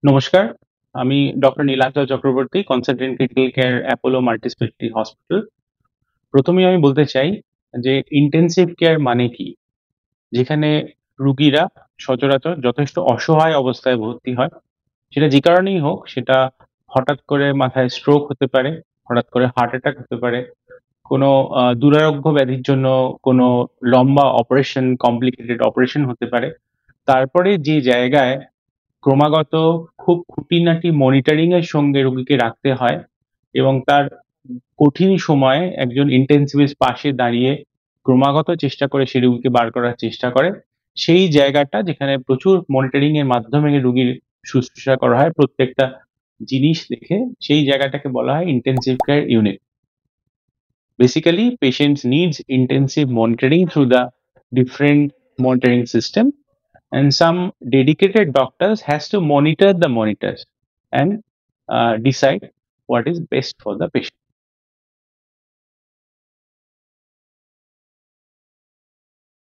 নমস্কার, আমি doctor Nilanjan Chakraborty, consultant critical care Apollo multispeciality hospital. প্রথমেই আমি বলতে চাই যে ইনটেনসিভ কেয়ার মানে কি? যেখানে রুগীরা সচরাচর যথেষ্ট অসহায় অবস্থায় ভর্তি হয়। সেটা যে কারণেই হোক, সেটা হঠাৎ করে মাথায় স্ট্রোক হতে পারে, হঠাৎ করে হার্ট অ্যাটাক হতে পারে, কোনো দুরারোগ্য ব্যাধির জন্য কোনো লম্বা অপারেশন, কমপ্লিকেটেড অপারেশন হতে পারে। তারপরে যে জায়গায় ক্রমাগত খুব খুঁটিনাটি মনিটরিং এর সঙ্গে রোগীকে রাখতে হয় এবং তার কঠিন সময়ে একজন ইন্টেনসিভিস্ট পাশে দাঁড়িয়ে ক্রমাগত চেষ্টা করে সে রোগীকে বার করার চেষ্টা করে। সেই জায়গাটা যেখানে প্রচুর মনিটরিং এর মাধ্যমে রোগীর শুশ্রূষা করা হয় প্রত্যেকটা জিনিস দেখে, সেই জায়গাটাকে বলা হয় intensive care unit. Basically, patients needs intensive monitoring through the different monitoring system, and some dedicated doctors has to monitor the monitors and decide what is best for the patient.